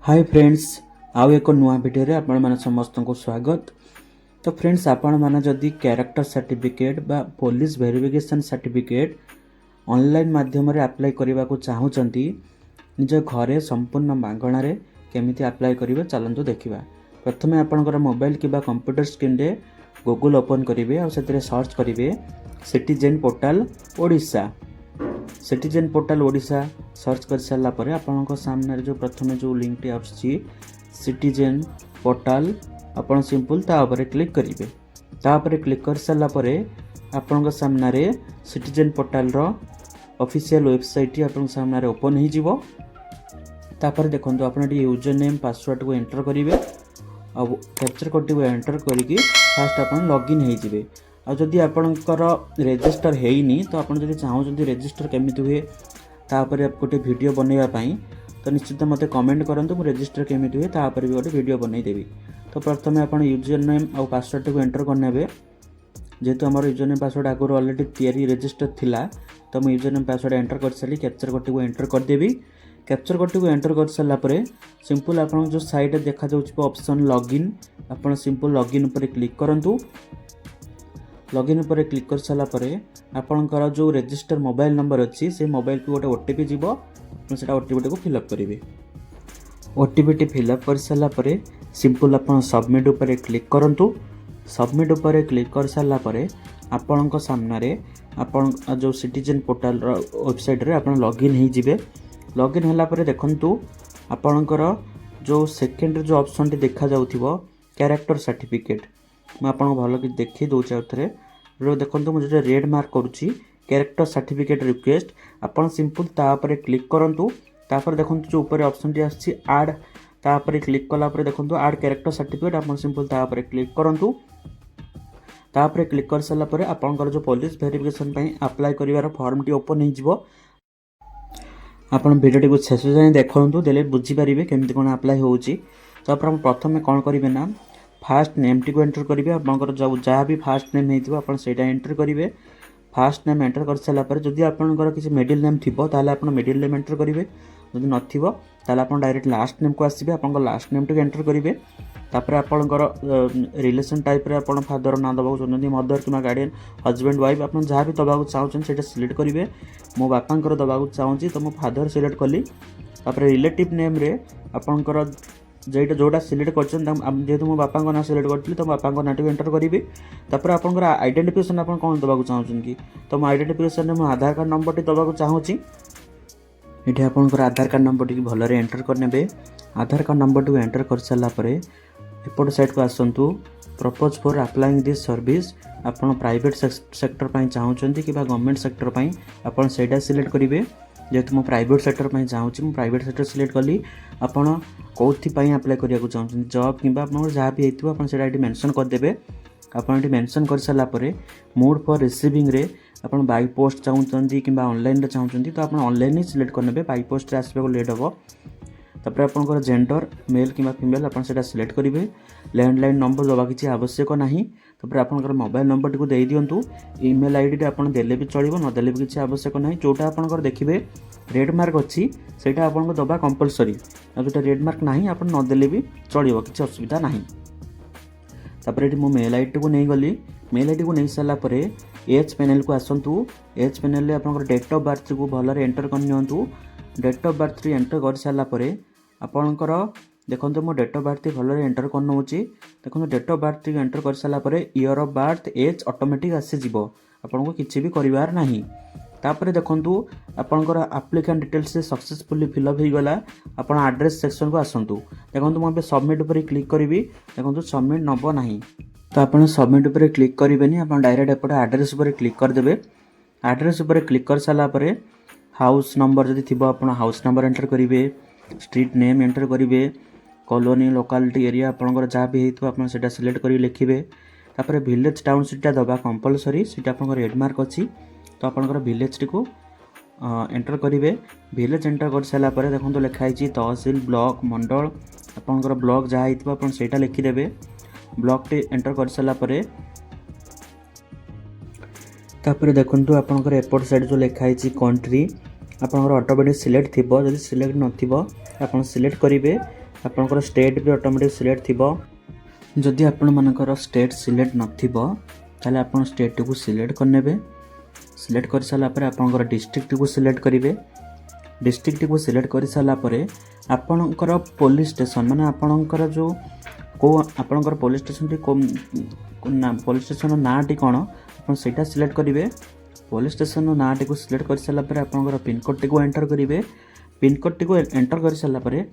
Hi friends, आउ एक नुआ वीडियो रे आपण माने समस्त को स्वागत। तो फ्रेंड्स, आपण माने जदि कैरेक्टर सर्टिफिकेट बा पुलिस वेरिफिकेशन सर्टिफिकेट ऑनलाइन माध्यम रे अप्लाई करबा को चाहूचंती निज घरे संपूर्ण मागणा रे केमिति अप्लाई करिवे चलंतु देखिबा। प्रथमे आपनकर मोबाइल किबा कंप्यूटर स्क्रीन रे गूगल ओपन करिवे और सेतरे सर्च करिवे citizen portal Odisha. Citizen portal Odisha search कर सारा पर आपन सामने जो प्रथम जो लिंक टी आछि सिटीजन पोर्टल आपन सिंपल ता ऊपर क्लिक करिवे। ता ऊपर क्लिक कर सारा पर आपन सामने रे सिटीजन पोर्टल रो ऑफिशियल वेबसाइट आपन सामने रे ओपन हो जिवो। तापर देखंतु आपन यूजर नेम पासवर्ड को एंटर करिवे और कैप्चर कोड को एंटर करिकि फास्ट आपन लॉगिन हो जिवे। आ जदि आपनकर रजिस्टर हेइनी तो आपन जदि चाहउछन्ती रजिस्टर केमिति हुए तापर गोटे वीडियो बनैबा पई तो निश्चित मते कमेंट करंतु मु रजिस्टर केमिति हुए तापर भी गोटे वीडियो बनै देबी। तो प्रथमे आपन यूजर नेम और पासवर्ड को एंटर करनेबे। जेहेतु हमर यूजर नेम पासवर्ड आगुर ऑलरेडी तैयारी रजिस्टर थिला तो मु यूजर नेम पासवर्ड एंटर कर साली कैप्चर कोड को एंटर कर देबी। कैप्चर कोड को एंटर कर साला परे सिंपल आपन जो साइड देखा जाउछ ऑप्शन लॉगिन आपन सिंपल लॉगिन ऊपर क्लिक करंतु। लॉगिन पर क्लिक कर साला परे आपनकर जो रजिस्टर मोबाइल नंबर अच्छी से मोबाइल को गोटे ओटीपी जीवो से ओटीपी को फिलअप करेंगे। ओटीपी टी फिलअप कर साला परे सिंपल आपन सबमिट ऊपर क्लिक करंतु। सबमिट ऊपर क्लिक कर साला परे आपनक सामने रे आपन जो सिटीजन पोर्टल वेबसाइट रे आपन लॉगिन हो जिवे। लॉगिन होला परे देखंतु आपनकर जो सेकंड जो ऑप्शन टी देखा जाउथिबो कैरेक्टर सर्टिफिकेट मैं आपको भल कि देखी दूचे आउे देखो मुझे रेड मार्क करुच्ची कैरेक्टर सर्टिफिकेट रिक्वेस्ट आपन सिंपल तापर क्लिक करंतु। तापर देखो जो ऊपर ऑप्शन टी आछि ऐड तापर क्लिक कला पर देखो ऐड कैरेक्टर सर्टिफिकेट आपन सिंपल तापर क्लिक करंतु। तापर क्लिक कर साला पर आपनकर जो पुलिस वेरिफिकेशन पई अप्लाई करिवार फॉर्म टी ओपन हो जिवो। आपन वीडियो को शेष जाय देखंतु देले बुझी परिबे केमिति कोन अप्लाई होउची। तो आपण प्रथमे कोन करिवे ना फास्ट नेम टी को एंटर करेंगे। आपंकर जहाँ भी फास्ट नेम होता सेटा एंटर करेंगे। फास्ट नेम एंटर कर सारा पर जदि आपंकर किसी मिडिल नेम थी ताले आपन मिडिल नेम एंटर करेंगे। जदि नथिबो ताले आपन डायरेक्ट लास्ट नेम को आसीबे आपन लास्ट नेम टी एंटर करेंगे। तापर आपनकर रिलेशन टाइप रे आपन फादर ना दबाउ चाहते मदर कि गार्डियन हजबैंड वाइफ आपन जहाँ भी दबाउ चाहछन सेटा सिलेक्ट करेंगे। मो बापांकर दबाउ चाहूँगी तो मो फादर सिलेक्ट कली। तापर रिलेटिव नेम रे आपनकर जेटा जोटा सिलेक्ट करछन जेहेतु मो बापा ना सिलेक्ट करथि तो बापा ना टी एंटर करेंगे। तापर आपनकर आइडेंटिफिकेशन आपन कोन दबाउ चाहछन कि तो मो आइडेंटिफिकेशन मो आधार कार्ड नंबर टी दबाउ चाहूँगी। ये आपनकर आधार कार्ड नंबर टी भल एंटर करने। आधार कार्ड नंबर टी एंटर कर सारा पर एपट साइड को आसतु purpose for applying this service आपन प्राइवेट सेक्टर पई चाहूँगी कि गवर्नमेंट सेक्टर पई आपन सेटा सिलेक्ट करेंगे। जेहेतु मो प्राइवेट सेक्टर पई चाहूँगी मो प्राइवेट सेक्टर सिलेक्ट कली। आपन कौथि पई अप्लाई करिया को चाहूँ जॉब कि जहाँ भी होइथिबो आपन सेटा एटी मेंशन कर देबे। आपन एटी मेंशन कर साला परे मोड फॉर रिसीविंग रे आपन बाय पोस्ट चाहूँगी कि ऑनलाइन रे चाहूँगी तो आपन ऑनलाइन ही सिलेक्ट करनेबे। बाय पोस्ट रे आसबे को लेट हो। तापर आपनकर जेंडर मेल कि फीमेल आपन सेटा सिलेक्ट करेंगे। लैंडलाइन नंबर दबा किसी आवश्यक नहीं। तापर आपनकर मोबाइल नंबर टी को दे दियंतु। ईमेल आईडी आपन देले भी चलिबो न देले भी किसी आवश्यक नहीं। जोटा आपनकर देखिबे रेड मार्क अच्छी सेटा आपन दबा कंपलसरी आ जोटा रेड मार्क नहीं आपन न देले भी चलिबो किसी असुविधा नहीं। तापर एटी मो मेल आईडी को नहीं गली। मेल आईडी को नहीं साला परे एज पैनल को आसंतु। एज पैनल रे आपनकर डेट ऑफ बर्थ को भलरे एंटर कर नियंतु। डेट ऑफ बर्थ रे एंटर कर साला परे आपनकर देखो मो डेट ऑफ बर्थ भलरे एंटर कर नउची। देखो डेट ऑफ बर्थ एंटर कर साला परे year of birth age automatic आसी जिवो आपन को किछि भी करिवार नाही। तापर देखंतु आपनकर एप्लिकेंट डिटेल्स से सक्सेसफुली फिलअप हो गला। आपन एड्रेस सेक्शन को आसंतु। देखंतु मो सबमिट ऊपर क्लिक करिवि। देखंतु सबमिट नबो नाही तो आपन सबमिट ऊपर क्लिक करिवेनी आपन डायरेक्ट एपटे एड्रेस ऊपर क्लिक कर देबे। एड्रेस ऊपर क्लिक कर साला परे हाउस नंबर जदि थिबो आपन हाउस नंबर एंटर करिवे। स्ट्रीट नेम एंटर करिवे। कॉलोनी लोकालिटी एरिया आपनकर जहाँ भी हेतु आपन सेटा सिलेक्ट करी लिखिबे। तापर विलेज टाउन सीटा दबा कंपलसरी सीटा आपनकर रेड मार्क अछि तो आपनकर विलेज टी को एंटर करेंगे। विलेज एंटर कर सारा पर देखो लिखाई तहसिल ब्लॉक मंडल आपनकर ब्लॉक जहाँ होइथिबो आपन सेटा लिखिदेवे। ब्लॉक टी एंटर कर सारा पर तापर देखंतु आपनकर एपट साइड जो लिखाई कंट्री आपनकर ऑटोमेटिक सिलेक्ट थिबो। जदि सिलेक्ट नथिबो आपन सिलेक्ट करेंगे आपणकर स्टेट भी ऑटोमेटिक सिलेक्ट थिबो जदि आपण मानकर स्टेट सिलेक्ट नथिबो ताले आपण स्टेट को सिलेक्ट करनेबे सिलेक्ट कर साला पर आपणकर डिस्ट्रिक्ट को सिलेक्ट करिवे डिस्ट्रिक्ट को सिलेक्ट कर साला पर आपणकर पुलिस स्टेशन माने आपणकर जो को आपणकर पुलिस स्टेशन टी ना पुलिस स्टेशन नाटी कोन आपण सेटा सिलेक्ट करिवे पुलिस स्टेशन नाटी को सिलेक्ट कर साला पर आपणकर पिन कोड टी को एंटर करिवे पिन कोड टी को एंटर कर साला पर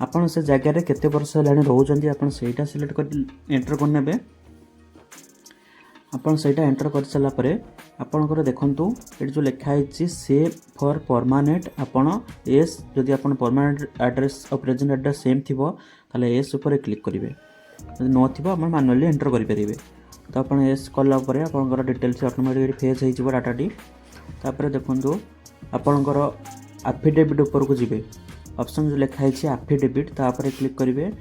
आपण से जगह रे केते वर्ष लाने रहउचंती आपण सेटा सिलेक्ट कर एंटर करनेबे आपण सेटा एंटर कर साला पर आपणकर देखंतु एट जो लिखा है सेव फॉर परमानेंट आपण एस जदि आपण परमानेंट एड्रेस और प्रेजेंट एड्रेस सेम थिबो ताले एस ऊपर क्लिक करिवे जदि नो थिबो आपण मैनुअली एंटर करि परिबे तो आपण एस कला परे आपणकर डिटेल्स ऑटोमेटिकली फेच होई जिवो डाटा टी तापर देखंतु आपणकर एफिडेविट ऊपर को जिवे ऑप्शन जो लिखा है एफिडेविट तापर क्लिक करिवे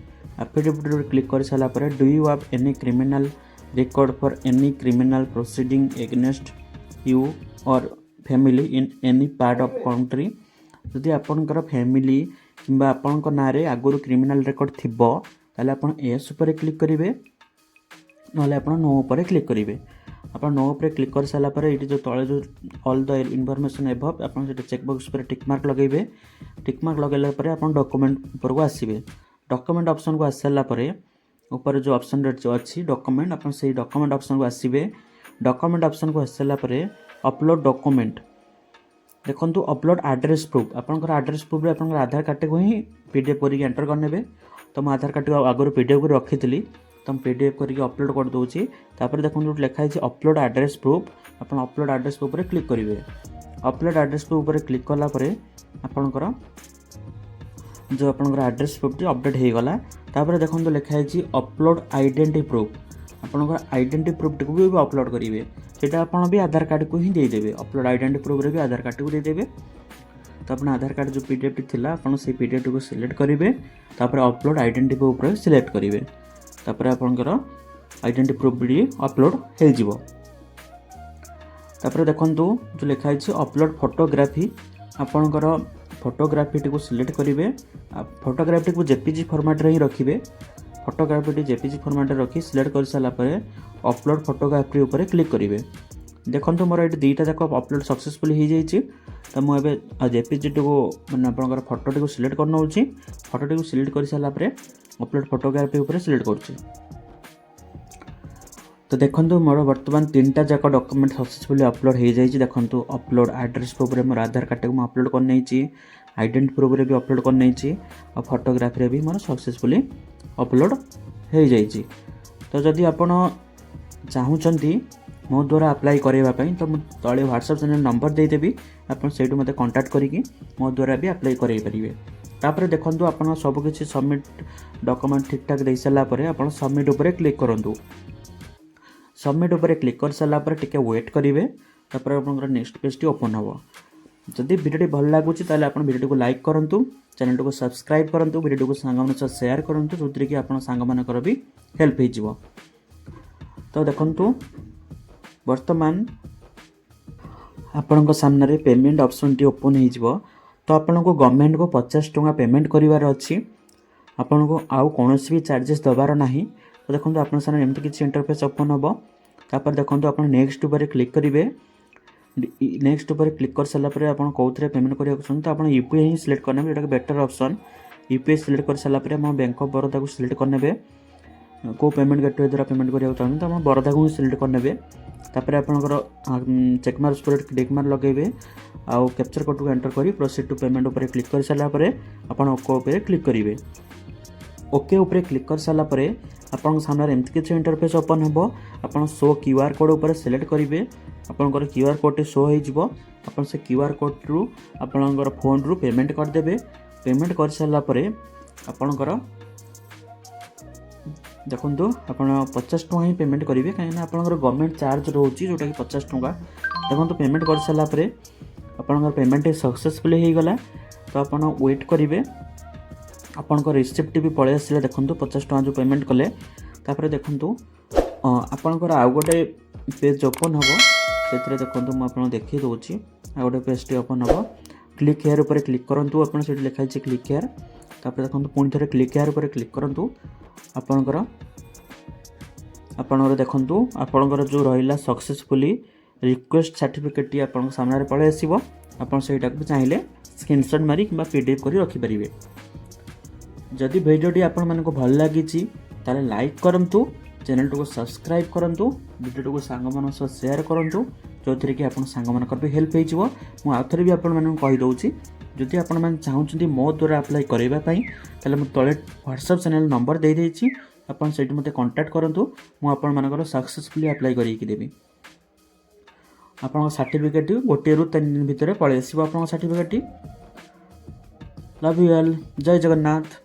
एफिडेविट ऊपर क्लिक कर साला पर do you have any criminal record for any criminal proceeding against you or family in any part of country जदि आपनकर फैमिली किंबा आपनकर नारे आगुरु क्रिमिनल रिकॉर्ड थिबो ताले आपन एस ऊपर क्लिक करिवे नले आपन नो ऊपर क्लिक करिवे आपन नो ऊपर क्लिक कर साला पर एटी जो तळे जो ऑल द इन्फॉर्मेशन एबव आपन से चेक बॉक्स पर टिक मार्क लगेबे टिक मार्क लगेला पर आपन डॉक्यूमेंट ऊपर को आसीबे डॉक्यूमेंट ऑप्शन को आसला पर ऊपर जो ऑप्शन जो अच्छी डॉक्यूमेंट अपन से डॉक्यूमेंट ऑप्शन को आसीबे डॉक्यूमेंट ऑप्शन को आसला परे अपलोड डॉक्यूमेंट देखंतु अपलोड एड्रेस प्रूफ आपनकर एड्रेस प्रूफ रे आपनकर आधार कार्ड को ही पीडीएफ करी एंटर करनेबे तो म आधार कार्ड को आगर पीडीएफ को रखितली तो हम पीडीएफ करी अपलोड कर दोची तापर देखंतु लिखा है अपलोड एड्रेस प्रूफ अपन अपलोड एड्रेस प्रूफ रे क्लिक करिवे अपलोड एड्रेस प्रूफ रे क्लिक करला परे आपनकर जो आपनकर एड्रेस प्रूफ अपडेट हो गला तापर देखो लिखा है अपलोड आइडेंटिटी प्रूफ आपनकर आइडेंटिटी प्रूफ को भी अपलोड करेंगे सेटा आपन भी आधार कार्ड को ही देदेवे अपलोड आइडेंटिटी प्रूफ रे भी आधार कार्ड को देदेवे तो अपन आधार कार्ड जो पीडीएफ थिला आपन से पीडीएफ को सिलेक्ट करेंगे तापर अपलोड आइडेंटिटी प्रूफ रे सिलेक्ट करेंगे तापर आपनकर आइडेंटिटी प्रूफ भी अपलोड हो जिवो तापर देखंतु जो लिखा है अपलोड फोटोग्राफी आपनकर फोटोग्राफी को सिलेक्ट करेंगे फोटोग्राफी को जेपीजी फॉर्मेट रे ही रखिए फोटोग्राफी जेपीजी फॉर्मेट रे रखी सिलेक्ट कर साला पर अपलोड फोटोग्राफी ऊपर क्लिक करेंगे देखो मोर ये दुईटा जाक अपलोड सक्सेसफुल हो जाइए तो मुझे जेपीजी को मैंने आप फोटोटी को सिलेक्ट कर नौची फोटोटी को सिलेक्ट कर सारा अपलोड फोटोग्राफी ऊपर सिलेक्ट कर तो देखो मोर बर्तमान 3टा जाक डॉक्यूमेंट सक्सेसफुली अपलोड हो जाइए देखो अपलोड एड्रेस प्रूफ रे मोर आधार कार्ड को अपलोड कर नहीं आइडेंटिटी प्रूफ रे भी अपलोड कर नहीं और फोटोग्राफी रे भी मोर सक्सेसफुली अपलोड हो जाइए तो जदि आपण चाहूँगी मो द्वारा अप्लाई करने तो मुझे तले व्हाट्सएप चैनल नंबर देदेवी आप से मत कांटेक्ट करी मो द्वारा भी अप्लाई करेंगे तापर देखो आप सबकि सबमिट डॉक्यूमेंट ठीक ठाक दे सारापर आप सबमिट उपर क्लिक करूँ सबमिट उपर क्लिक कर सारा टिके वेट करेंगे तापर आप नेक्स्ट पेज टी ओपन हम जदि वीडियो भल लगुच आप वीडियो को लाइक करूँ चैनल को सब्सक्राइब करूँ वीडियो को सांग सह सेयार करूँ जो कि आप सांग मानकर भी हेल्प हो तो देखो वर्तमान आपण सामने पेमेंट ऑप्शन टी ओपन हो तो आपण को गवर्नमेंट को 50 टंका पेमेंट करिवार अछि आपण को आउ कोनोसी भी चार्जेस दबार नाही तो देखो आप सामने एमती किसी इंटरफेस ओपन हम तापर देखो आप नेक्स्ट ऊपर क्लिक करेंगे नेक्स्ट ऊपर क्लिक कर सारा आप कौन पेमेंट करने तो आप यूपीआई ही सिलेक्ट करने जोटा बेटर ऑप्शन यूपीआई सिलेक्ट कर सारा आप बैंक ऑफ बरोदा को सिलेक्ट करने को पेमेंट गेटवे द्वारा पेमेंट करने चाहते तो आप बरोदा को ही सिलेक्ट करने तापर आपंकर चेकमार्क पर टिकमार लगे आउ कैप्चर कोड को एंटर कर प्रोसीड टू पेमेंट ऊपर क्लिक कर सारा आप ओके क्लिक करेंगे ओके ऊपर क्लिक कर सारा आपन सामने एमती किसी इंटरफेस ओपन हम आप शो क्यूआर कोड ऊपर सिलेक्ट करेंगे आपंकर क्यूआर कोड शो हो से क्यूआर कोड रु आपंकर फोन रु पेमेंट करदे पेमेंट कर सारा आपंकर देखो आप 50 टंका ही पेमेंट करेंगे कहीं गवर्नमेंट चार्ज रोचे जोटा कि 50 टंका देखो पेमेंट कर सारा आपंकर पेमेंट सक्सेसफुल हो गला तो आप वेट करेंगे आपंकर रिसिप्ट भी पलि आसा देखो 50 टंका जो पेमेंट कले तापर देखो आपंकर आउ गोटे पेज ओपन हम से देखो मुझे देखी दूसरी आ गोटे पेज टी ओपन हम क्लिक हेयर ऊपर क्लिक करूँ आप लिखाई क्लिक हेयर तापर देखो पुणी थे क्लिक हेयर पर क्लिक करूँ आपणकर देखूँ आपणकर जो रहा सक्सेसफुली रिक्वेस्ट सर्टिफिकेट टी आप सामने पलि आसो आप चाहिए स्क्रीनशॉट मारी कि पीडीएफ कर रखिपारे। जदि भिडियोटी आपण को भल लगी ताले लाइक करूँ चैनल को सब्सक्राइब करूँ भिडियो को सांग मान सह शेयर करूँ जो थी कि आप सांग मान भी हेल्प हो आउे भी आपदे जदि आपण चाहते मो द्वारा अप्लाई करने तले व्हाट्सएप चैनल नंबर दे देती आपन से मत कांटेक्ट करूँ मुझे सक्सेसफुली अप्लाई करदेवी। आपन सर्टिफिकेट गोटे रु 3 दिन भितर पलि आसो। आप सर्टिफिकेट लव यू ऑल। जय जगन्नाथ।